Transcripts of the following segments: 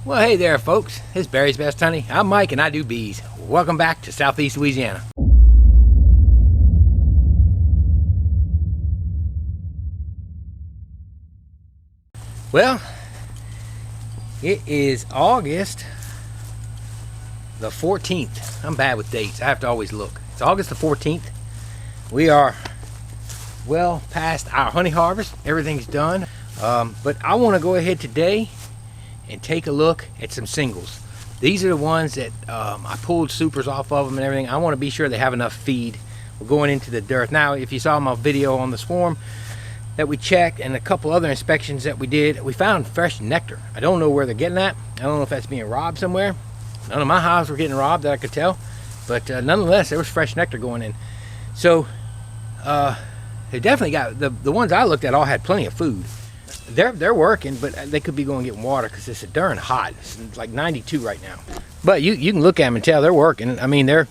Well, hey there, folks. It's Barry's Best Honey. I'm Mike and I do bees. Welcome back to Southeast Louisiana. Well, it is August the 14th. I'm bad with dates. I have to always look. It's August the 14th. We are well past our honey harvest. Everything's done. But I want to go ahead today and take a look at some singles. These are the ones that I pulled supers off of them and everything. I want to be sure they have enough feed. We're going into the dearth. Now, if you saw my video on the swarm that we checked and a couple other inspections that we did, we found fresh nectar. I don't know where they're getting at. I don't know if that's being robbed somewhere. None of my hives were getting robbed that I could tell. But nonetheless, there was fresh nectar going in. So they definitely got, the ones I looked at all had plenty of food. They're working, but they could be going to get water because it's darn hot. It's like 92 right now. But you can look at them and tell they're working. I mean, they're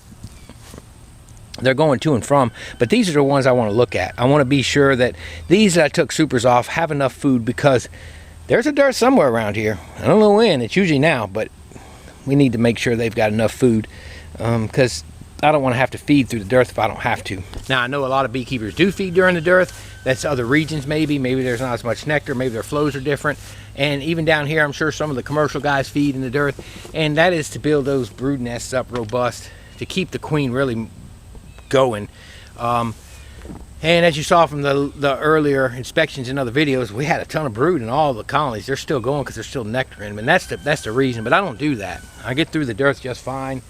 going to and from. But these are the ones I want to look at. I want to be sure that these that I took supers off have enough food, because there's a dearth somewhere around here. I don't know when. It's usually now, but we need to make sure they've got enough food, because I don't want to have to feed through the dearth if I don't have to. Now, I know a lot of beekeepers do feed during the dearth. That's other regions maybe. Maybe there's not as much nectar. Maybe their flows are different. And even down here, I'm sure some of the commercial guys feed in the dearth. And that is to build those brood nests up robust, to keep the queen really going. And as you saw from the earlier inspections and other videos, we had a ton of brood in all the colonies. They're still going because there's still nectar in them. And that's the reason. But I don't do that. I get through the dearth just fine.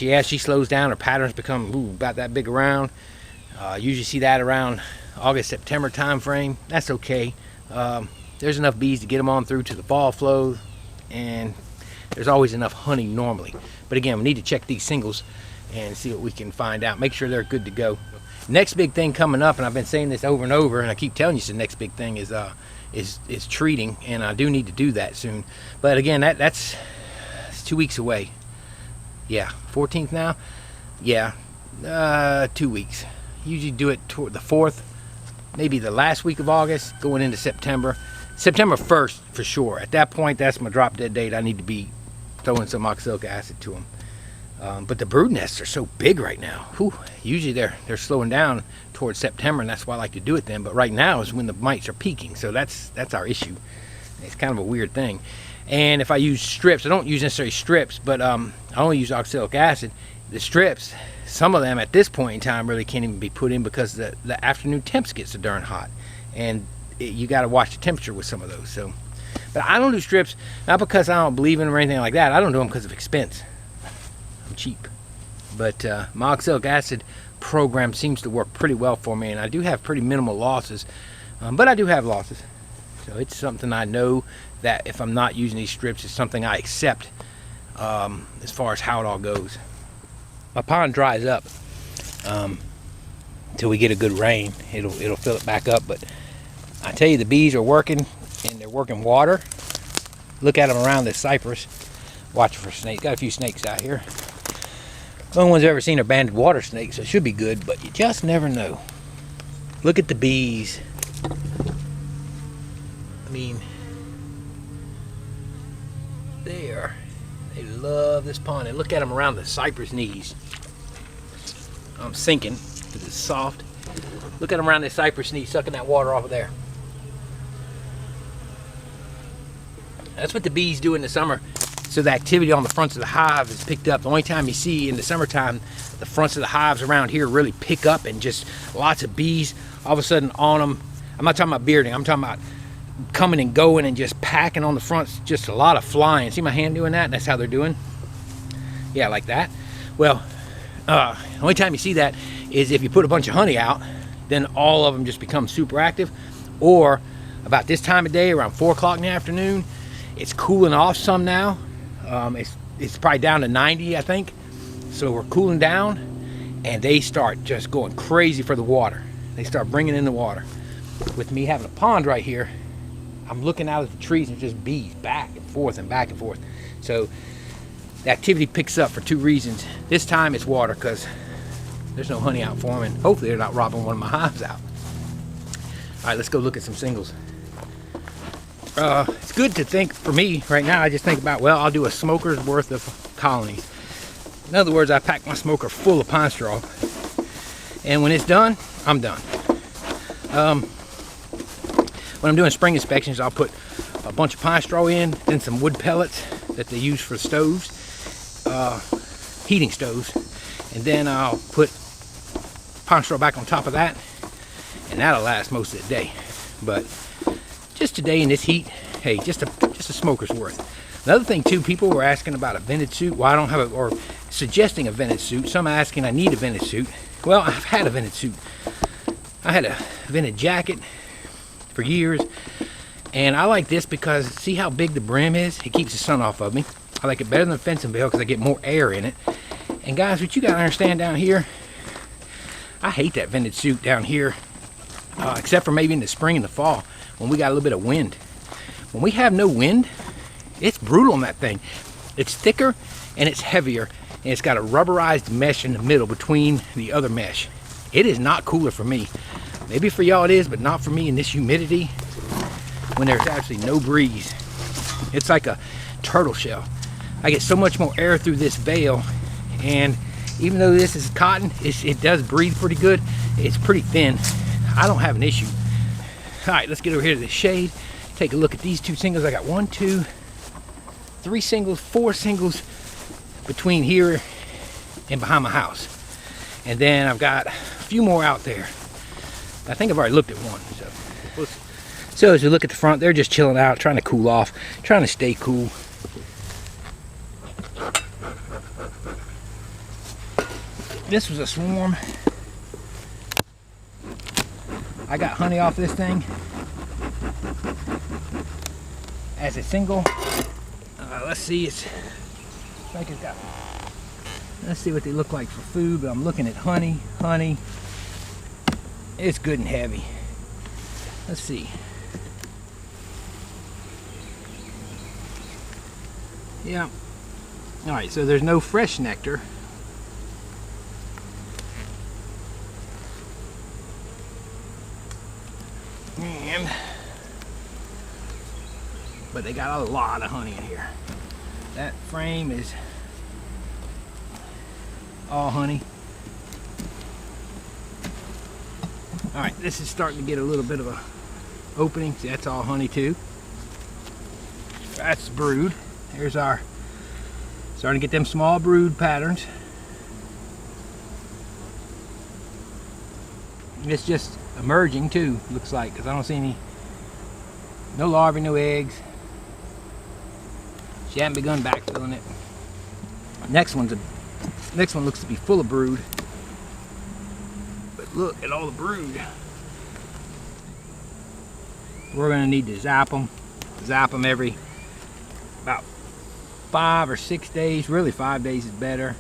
As she slows down, her patterns become about that big around. Usually see that around August, September time frame. That's okay. There's enough bees to get them on through to the fall flow, and there's always enough honey normally. But again, we need to check these singles and see what we can find out. Make sure they're good to go. Next big thing coming up, and I've been saying this over and over, and I keep telling you, the next big thing is treating, and I do need to do that soon. But again, that's 2 weeks away. Yeah, 14th now. Yeah, 2 weeks. Usually do it toward the 4th, maybe the last week of August, going into September. September 1st for sure. At that point, that's my drop dead date. I need to be throwing some oxalic acid to them. But the brood nests are so big right now. Whew, usually they're slowing down towards September, and that's why I like to do it then. But right now is when the mites are peaking, so that's our issue. It's kind of a weird thing. And if I use strips, I don't use necessarily strips, but I only use oxalic acid. The strips, some of them at this point in time really can't even be put in because the afternoon temps get so darn hot, and you got to watch the temperature with some of those. So, but I don't do strips, not because I don't believe in them or anything like that. I don't do them because of expense. I'm cheap. But my oxalic acid program seems to work pretty well for me, and I do have pretty minimal losses, but I do have losses. So it's something I know that if I'm not using these strips, it's something I accept as far as how it all goes. My pond dries up until we get a good rain. It'll fill it back up. But I tell you, the bees are working, and they're working water. Look at them around this cypress. Watch for snakes. Got a few snakes out here. No one's ever seen a banded water snake, so it should be good, but you just never know. Look at the bees. I mean, they love this pond. And look at them around the cypress knees. I'm sinking because it's soft. Look at them around the cypress knees, sucking that water off of there. That's what the bees do in the summer. So the activity on the fronts of the hive is picked up. The only time you see in the summertime, the fronts of the hives around here really pick up, and just lots of bees all of a sudden on them. I'm not talking about bearding. I'm talking about coming and going and just packing on the fronts. Just a lot of flying. See my hand doing that? That's how they're doing. Yeah, like that. Well, the only time you see that is if you put a bunch of honey out, then all of them just become super active. Or about this time of day, around 4 o'clock in the afternoon, it's cooling off some now. It's probably down to 90, I think. So we're cooling down, and they start just going crazy for the water. They start bringing in the water. With me having a pond right here, I'm looking out at the trees and just bees back and forth and back and forth. So the activity picks up for 2 reasons. This time it's water, because there's no honey out for them, and hopefully they're not robbing one of my hives out. All right, let's go look at some singles. it's good to think, for me right now, I just think about, well, I'll do a smoker's worth of colonies. In other words, I pack my smoker full of pine straw, and when it's done, I'm done. When I'm doing spring inspections, I'll put a bunch of pine straw in, then some wood pellets that they use for stoves, heating stoves, and then I'll put pine straw back on top of that, and that'll last most of the day. But just today in this heat, hey, just a smoker's worth. Another thing too, people were asking about a vented suit. Well, I don't have or suggesting a vented suit. Some asking I need a vented suit. Well, I've had a vented suit. I had a vented jacket for years, and I like this because see how big the brim is? It keeps the sun off of me. I like it better than the fencing veil because I get more air in it. And guys, what you gotta understand down here, I hate that vented suit down here, except for maybe in the spring and the fall when we got a little bit of wind. When we have no wind, it's brutal on that thing. It's thicker and it's heavier, and it's got a rubberized mesh in the middle between the other mesh. It is not cooler for me. Maybe for y'all it is, but not for me in this humidity when there's actually no breeze. It's like a turtle shell. I get so much more air through this veil, and even though this is cotton, it does breathe pretty good. It's pretty thin. I don't have an issue. All right, let's get over here to the shade. Take a look at these two singles. I got 1, 2, 3 singles, 4 singles between here and behind my house. And then I've got a few more out there. I think I've already looked at one. So as we look at the front, they're just chilling out, trying to cool off, trying to stay cool. This was a swarm. I got honey off this thing as a single. Let's see, let's see what they look like for food, but I'm looking at honey. It's good and heavy. Let's see. Yeah. All right, so there's no fresh nectar. But they got a lot of honey in here. That frame is all honey. All right, this is starting to get a little bit of a opening. See, that's all honey too. That's brood. Here's our, starting to get them small brood patterns. It's just emerging too, looks like, because I don't see any, no larvae, no eggs. She hadn't begun backfilling it. Next one looks to be full of brood. But look at all the brood. We're going to need to zap them every about 5 or 6 days. Really 5 days is better.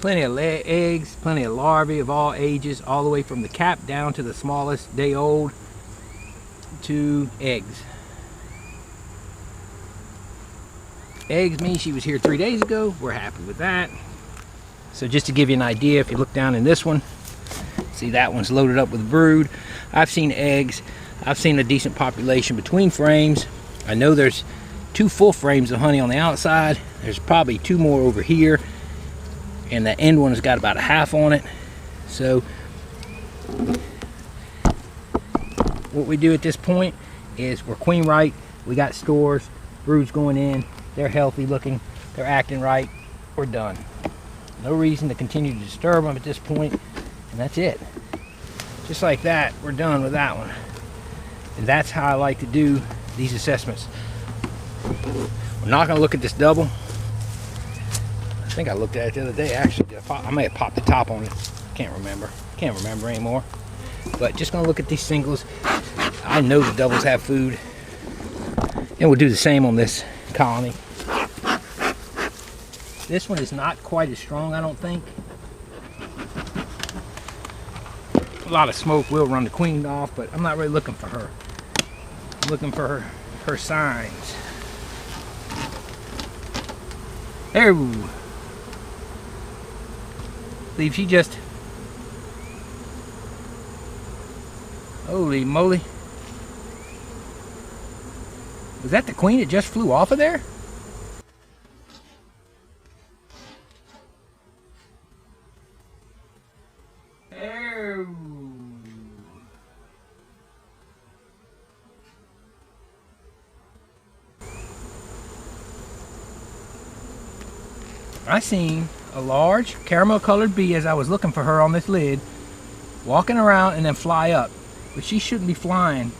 Plenty of eggs, plenty of larvae of all ages, all the way from the cap down to the smallest day old to eggs. Eggs mean she was here 3 days ago. We're happy with that. So just to give you an idea, if you look down in this one, see that one's loaded up with brood. I've seen eggs. I've seen a decent population between frames. I know there's 2 full frames of honey on the outside. There's probably 2 more over here, and the end one has got about a half on it. So what we do at this point is we're queen right. We got stores, brood's going in. They're healthy looking, they're acting right, we're done. No reason to continue to disturb them at this point, and that's it. Just like that, we're done with that one. And that's how I like to do these assessments. We're not gonna look at this double. I think I looked at it the other day, actually. I may have popped the top on it. Can't remember anymore. But just gonna look at these singles. I know the doubles have food. And we'll do the same on this colony. This one is not quite as strong, I don't think. A lot of smoke will run the queen off, but I'm not really looking for her. I'm looking for her signs. There. Leave she just, holy moly. that the queen that just flew off of there? Oh. I seen a large caramel colored bee as I was looking for her on this lid, walking around and then fly up. But she shouldn't be flying.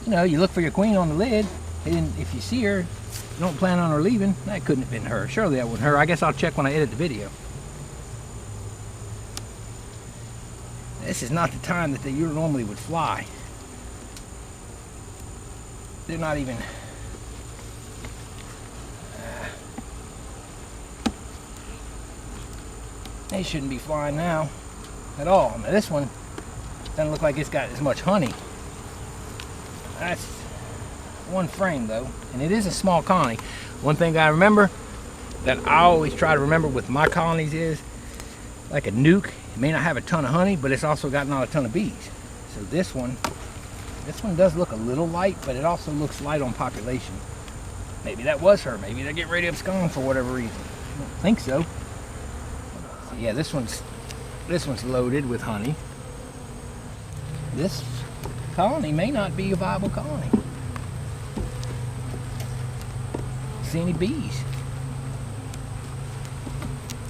You know, you look for your queen on the lid, and if you see her, you don't plan on her leaving. That couldn't have been her. Surely that wasn't her. I guess I'll check when I edit the video. This is not the time that they normally would fly. They're not even... They shouldn't be flying now at all. Now this one doesn't look like it's got as much honey. That's one frame though, and it is a small colony. One thing I remember that I always try to remember with my colonies is, like a nuke, it may not have a ton of honey, but it's also got not a ton of bees. So this one does look a little light, but it also looks light on population. Maybe that was her. Maybe they're getting ready to abscond for whatever reason. I don't think so. So yeah, this one's loaded with honey. This colony may not be a viable colony. See any bees?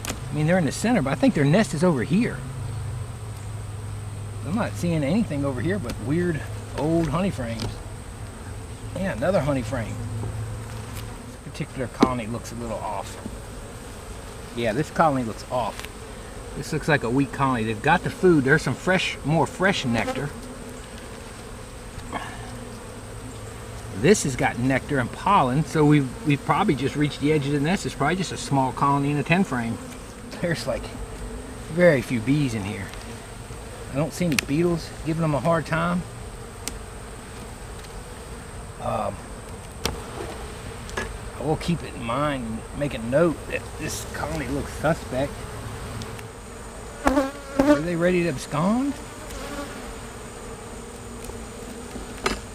I mean, they're in the center, but I think their nest is over here. I'm not seeing anything over here but weird old honey frames. Yeah, another honey frame. This particular colony looks a little off. Yeah, this colony looks off. This looks like a weak colony. They've got the food. There's some more fresh nectar. This has got nectar and pollen, so we've probably just reached the edge of the nest. It's probably just a small colony in a 10 frame. There's like very few bees in here. I don't see any beetles giving them a hard time. I will keep it in mind and make a note that this colony looks suspect. Are they ready to abscond?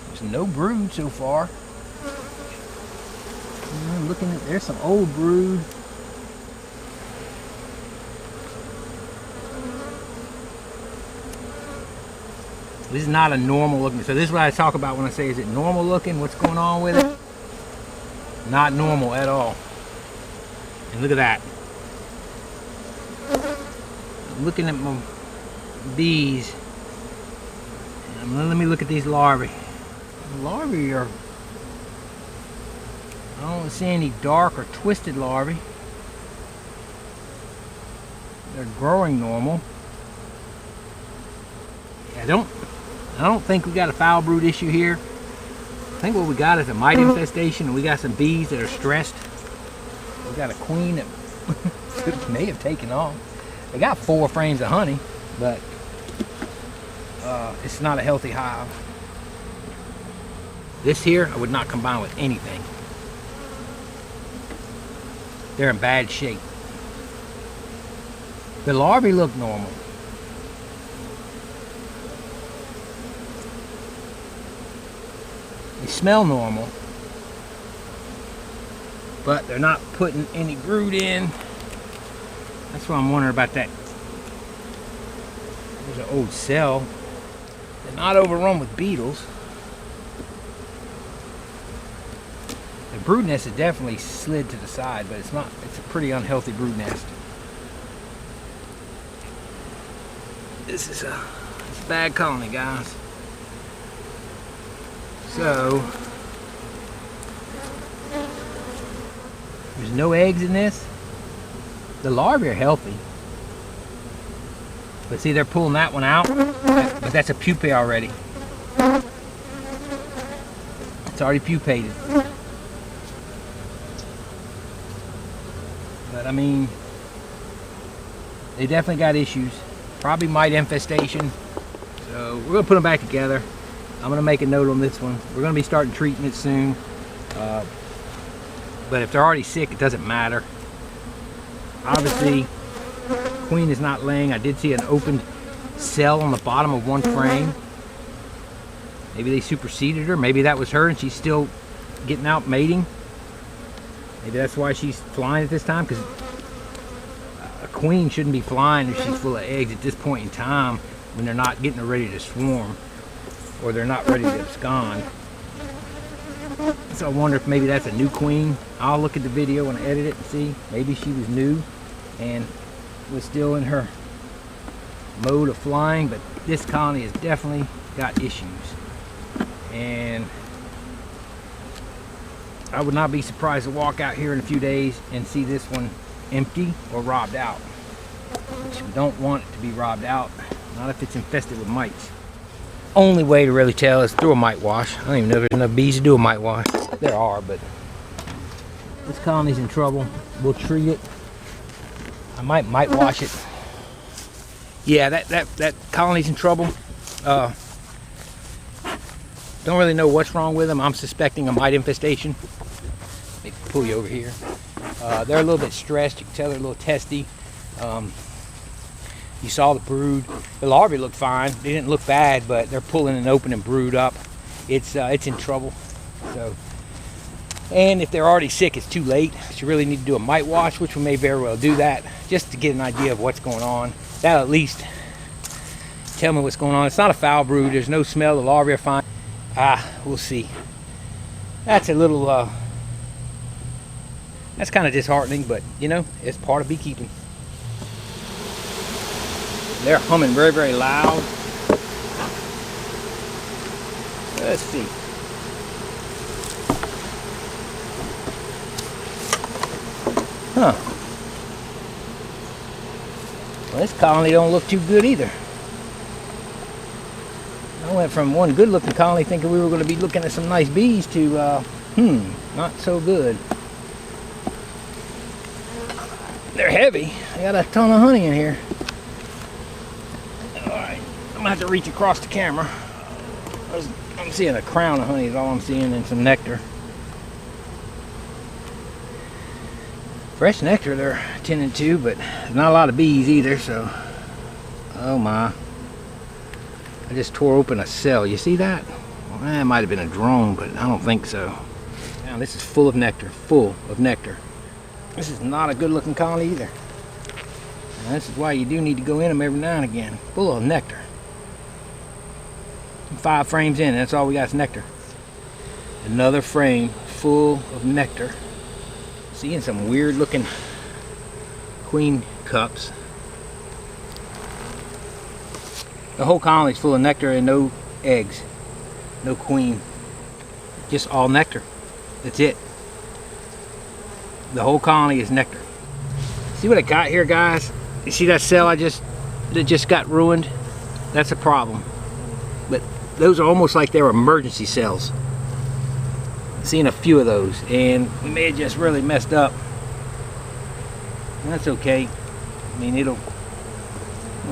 There's no brood so far. I'm looking at, there's some old brood. This is not a normal looking, so this is what I talk about when I say, is it normal looking? What's going on with it? Not normal at all. And look at that. I'm looking at my bees. Let me look at these larvae. The larvae are, I don't see any dark or twisted larvae. They're growing normal. I don't think we got a foul brood issue here. I think what we got is a mite infestation, and we got some bees that are stressed. We got a queen that may have taken off. They got 4 frames of honey, but it's not a healthy hive. This here, I would not combine with anything. They're in bad shape. The larvae look normal. They smell normal, but they're not putting any brood in. That's what I'm wondering about that. There's an old cell. They're not overrun with beetles. The brood nest is definitely slid to the side, but it's not. It's a pretty unhealthy brood nest. This is a bad colony, guys. So there's no eggs in this. The larvae are healthy, but see, they're pulling that one out, but that's a pupae already. It's already pupated. But I mean, they definitely got issues. Probably mite infestation. So we're gonna put them back together. I'm going to make a note on this one. We're going to be starting treating it soon. But if they're already sick, it doesn't matter. Obviously, queen is not laying. I did see an opened cell on the bottom of one frame. Maybe they superseded her. Maybe that was her and she's still getting out mating. Maybe that's why she's flying at this time, because a queen shouldn't be flying if she's full of eggs at this point in time when they're not getting ready to swarm or they're not ready to abscond. So I wonder if maybe that's a new queen. I'll look at the video when I edit it and see. Maybe she was new and was still in her mode of flying, but this colony has definitely got issues. And I would not be surprised to walk out here in a few days and see this one empty or robbed out. Which we don't want it to be robbed out, not if it's infested with mites. Only way to really tell is through a mite wash. I don't even know if there's enough bees to do a mite wash. There are, but this colony's in trouble. We'll treat it. I might mite wash it. Yeah, that colony's in trouble. Don't really know what's wrong with them. I'm suspecting a mite infestation. Let me pull you over here. They're a little bit stressed. You can tell they're a little testy. You saw the brood. The larvae look fine. They didn't look bad, but they're pulling an open and brood up. It's in trouble. So, and if they're already sick, it's too late. You really need to do a mite wash, which we may very well do that, just to get an idea of what's going on. That'll at least tell me what's going on. It's not a foul brood. There's no smell. The larvae are fine. We'll see. That's a little, that's kind of disheartening, but you know, it's part of beekeeping. They're humming very, very loud. Let's see. Huh. Well, this colony don't look too good either. I went from one good looking colony thinking we were going to be looking at some nice bees to, not so good. They're heavy. I got a ton of honey in here. Alright, I'm going to have to reach across the camera. I'm seeing a crown of honey is all I'm seeing, and some nectar. Fresh nectar they're tending to, but there's not a lot of bees either, so. Oh my. I just tore open a cell. You see that? Well, it might have been a drone, but I don't think so. Now this is full of nectar. Full of nectar. This is not a good looking colony either. Now, this is why you do need to go in them every now and again. Full of nectar. 5 frames in, that's all we got is nectar. Another frame full of nectar. Seeing some weird looking queen cups. The whole colony's full of nectar and no eggs. No queen. Just all nectar. That's it. The whole colony is nectar. See what I got here, guys? You see that cell that just got ruined? That's a problem. But those are almost like they're emergency cells. Seeing a few of those, and we may have just really messed up. That's okay. I mean, it'll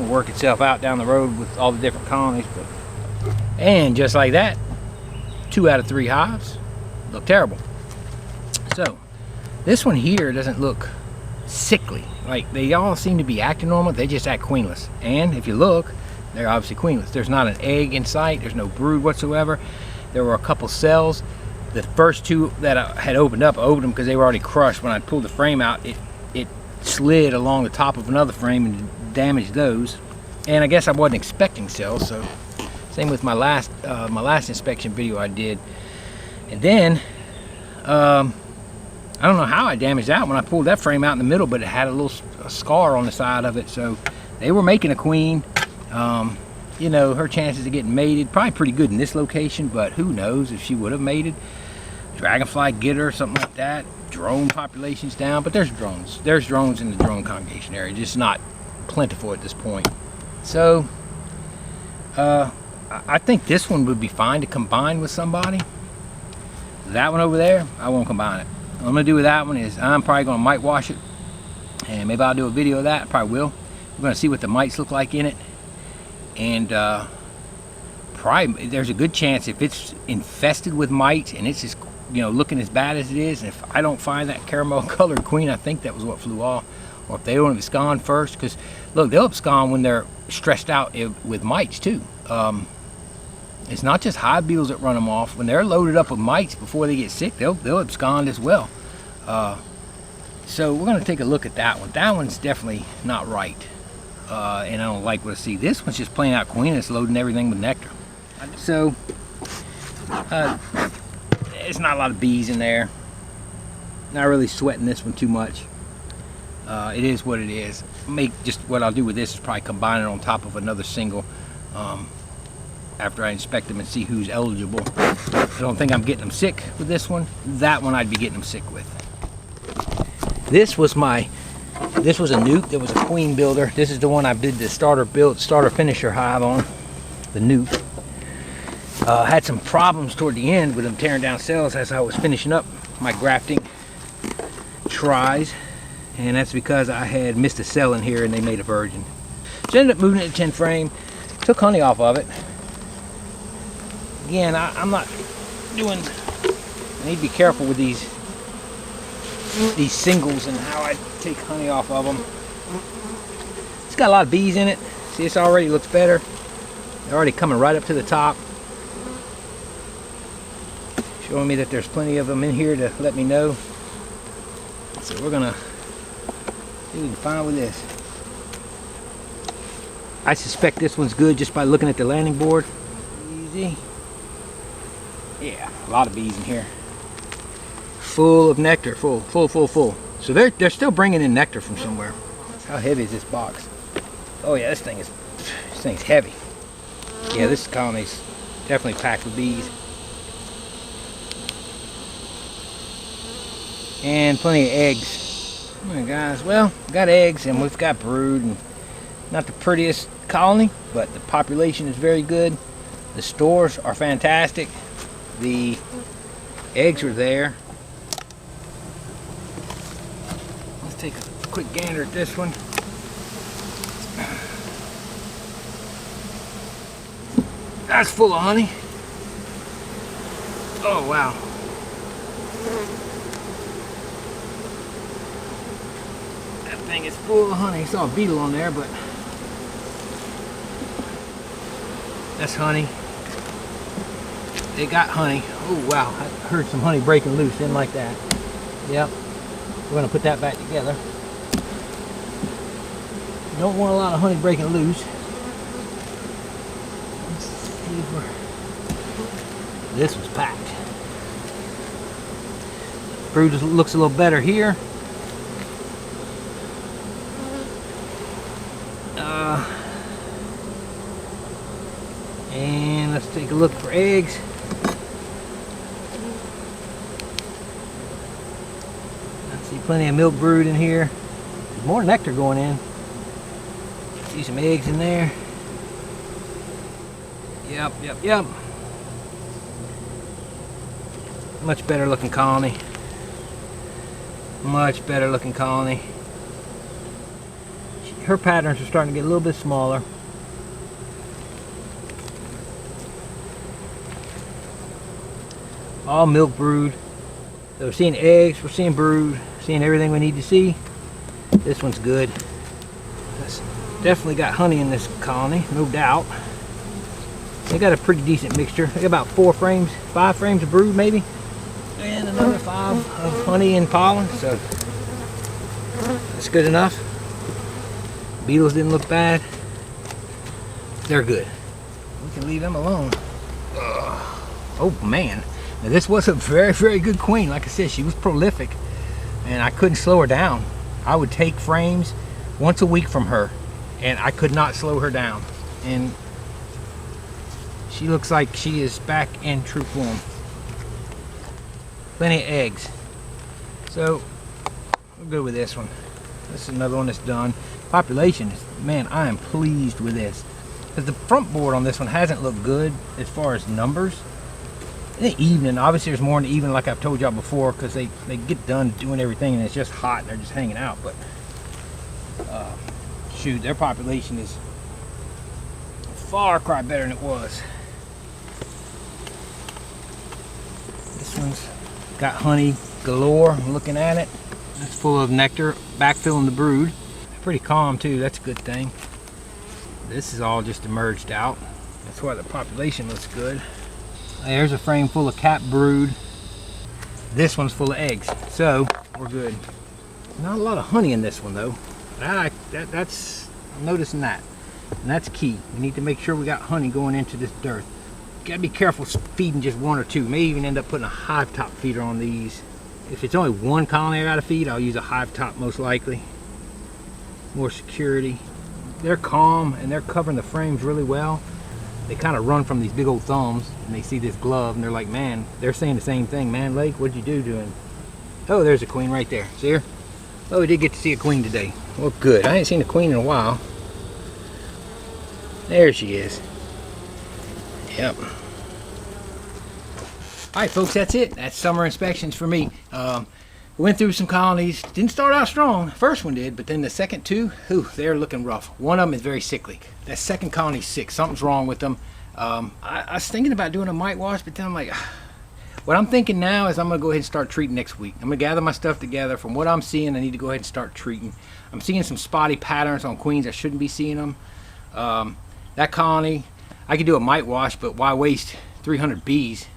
work itself out down the road with all the different colonies. But and just like that, 2 out of 3 hives look terrible. So this one here doesn't look sickly. Like, they all seem to be acting normal. They just act queenless. And if you look, they're obviously queenless. There's not an egg in sight. There's no brood whatsoever. There were a couple cells. The first 2 that I had opened up, I opened them because they were already crushed. When I pulled the frame out, it slid along the top of another frame and damaged those. And I guess I wasn't expecting cells, so same with my last inspection video I did. And then I don't know how I damaged that when I pulled that frame out in the middle, but it had a scar on the side of it. So they were making a queen. You know, her chances of getting mated probably pretty good in this location, but who knows if she would have mated. Dragonfly get her, something like that. Drone population's down, but there's drones. There's drones in the drone congregation area, just not plentiful at this point. So I think this one would be fine to combine with somebody. That one over there, I won't combine it. What I'm gonna do with that one is I'm probably gonna mite wash it, and maybe I'll do a video of that. I probably will. We're gonna see what the mites look like in it, and probably there's a good chance if it's infested with mites and it's just, you know, looking as bad as it is, and if I don't find that caramel colored queen, I think that was what flew off, or if they don't abscond first, because look, they'll abscond when they're stressed out with mites too. It's not just hive beetles that run them off. When they're loaded up with mites before they get sick, they'll abscond as well. So we're going to take a look at that one. That one's definitely not right, and I don't like what I see. This one's just plain out queen. It's loading everything with nectar. So there's not a lot of bees in there. Not really sweating this one too much. It is what it is. Just what I'll do with this is probably combine it on top of another single after I inspect them and see who's eligible. I don't think I'm getting them sick with this one. That one I'd be getting them sick with. This was a nuke. There was a queen builder. This is the one I did the starter finisher hive on. The nuke. Had some problems toward the end with them tearing down cells as I was finishing up my grafting tries, and that's because I had missed a cell in here and they made a virgin. So I ended up moving it to 10 frame, took honey off of it. Again, I'm not doing, I need to be careful with these singles and how I take honey off of them. It's got a lot of bees in it. See, this already looks better. They're already coming right up to the top, showing me that there's plenty of them in here to let me know. So we're gonna see what we can find with this. I suspect this one's good just by looking at the landing board. Easy. Yeah, a lot of bees in here. Full of nectar, full. So they're still bringing in nectar from somewhere. How heavy is this box? Oh yeah, this thing's heavy. Yeah, this colony's definitely packed with bees. And plenty of eggs. Alright guys, well, we got eggs and we've got brood, and not the prettiest colony, but the population is very good. The stores are fantastic. The eggs are there. Let's take a quick gander at this one. That's full of honey. Oh wow. That thing is full of honey. I saw a beetle on there, but that's honey. They got honey. Oh wow, I heard some honey breaking loose. Didn't like that. Yep. We're gonna put that back together. Don't want a lot of honey breaking loose. Let's see where this was packed. Brood looks a little better here. And let's take a look for eggs. I see plenty of milk brood in here. There's more nectar going in. See some eggs in there. Yep. Much better looking colony. Much better looking colony. Her patterns are starting to get a little bit smaller. All milk brood. So we're seeing eggs, we're seeing brood, seeing everything we need to see. This one's good. That's definitely got honey in this colony, no doubt. They got a pretty decent mixture. They got about 5 frames of brood maybe, and another 5 of honey and pollen. So that's good enough. Beetles didn't look bad. They're good. We can leave them alone. Oh man. Now this was a very, very good queen. Like I said, she was prolific, and I couldn't slow her down. I would take frames once a week from her, and I could not slow her down. And she looks like she is back in true form. Plenty of eggs. So we're good with this one. This is another one that's done. Population is, man, I am pleased with this. Because the front board on this one hasn't looked good as far as numbers. In the evening, obviously there's more in the evening, like I've told y'all before, because they get done doing everything and it's just hot and they're just hanging out. But shoot, their population is far cry better than it was. This one's got honey galore. I'm looking at it. It's full of nectar, backfilling the brood. Pretty calm too, that's a good thing. This is all just emerged out. That's why the population looks good. There's a frame full of cap brood. This one's full of eggs, so we're good. Not a lot of honey in this one though. That's I'm noticing that, and that's key. We need to make sure we got honey going into this dearth. Gotta be careful feeding just one or two. May even end up putting a hive top feeder on these. If it's only one colony I gotta feed, I'll use a hive top most likely. More security. They're calm and they're covering the frames really well. They kind of run from these big old thumbs and they see this glove and they're like, man, they're saying the same thing. Man, Lake, what'd you do to him? Oh, there's a queen right there. See her? Oh, we did get to see a queen today. Well, good. I ain't seen a queen in a while. There she is. Yep. Alright folks, that's it. That's summer inspections for me. Went through some colonies. Didn't start out strong. First one did, but then the second two, they're looking rough. One of them is very sickly. That second colony's sick. Something's wrong with them. I was thinking about doing a mite wash, but then I'm like, what I'm thinking now is I'm going to go ahead and start treating next week. I'm going to gather my stuff together. From what I'm seeing, I need to go ahead and start treating. I'm seeing some spotty patterns on queens. I shouldn't be seeing them. That colony, I could do a mite wash, but why waste 300 bees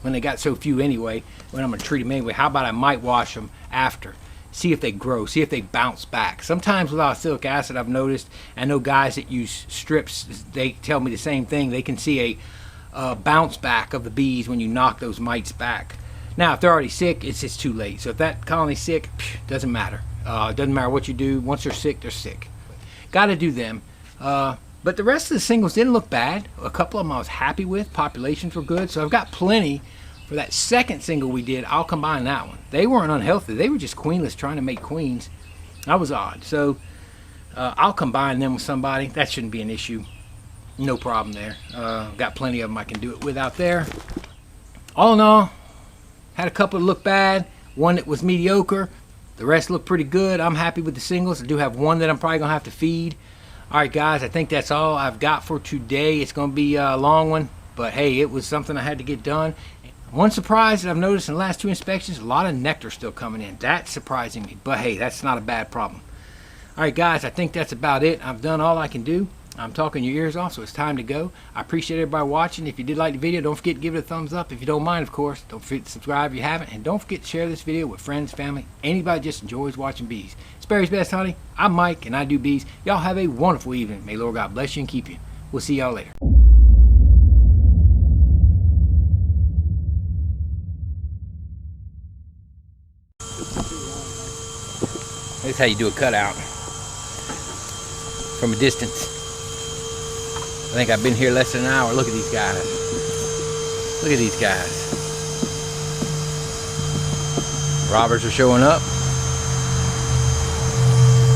when they got so few anyway, when I'm going to treat them anyway? How about I mite wash them after? See if they grow, see if they bounce back. Sometimes with oxalic acid, I've noticed, I know guys that use strips, they tell me the same thing. They can see a bounce back of the bees when you knock those mites back. Now, if they're already sick, it's just too late. So if that colony's sick, doesn't matter. Doesn't matter what you do. Once they're sick, they're sick. Got to do them. But the rest of the singles didn't look bad. A couple of them I was happy with. Populations were good. So I've got plenty. For that second single we did, I'll combine that one. They weren't unhealthy. They were just queenless, trying to make queens. That was odd. So I'll combine them with somebody. That shouldn't be an issue. No problem there. Got plenty of them I can do it with out there. All in all, had a couple that looked bad. One that was mediocre. The rest looked pretty good. I'm happy with the singles. I do have one that I'm probably going to have to feed. All right, guys, I think that's all I've got for today. It's going to be a long one, but hey, it was something I had to get done. One surprise that I've noticed in the last two inspections, a lot of nectar still coming in. That's surprising me, but hey, that's not a bad problem. All right, guys, I think that's about it. I've done all I can do. I'm talking your ears off, so it's time to go. I appreciate everybody watching. If you did like the video, don't forget to give it a thumbs up. If you don't mind, of course, don't forget to subscribe if you haven't. And don't forget to share this video with friends, family, anybody just enjoys watching bees. It's Barry's Best Honey. I'm Mike, and I do bees. Y'all have a wonderful evening. May Lord God bless you and keep you. We'll see y'all later. This is how you do a cutout from a distance. I think I've been here less than an hour. Look at these guys. Look at these guys. Robbers are showing up.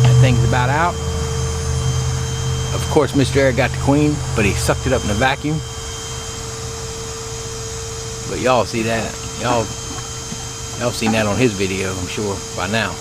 That thing's about out. Of course, Mr. Eric got the queen, but he sucked it up in a vacuum. But y'all see that. Y'all seen that on his video, I'm sure, by now.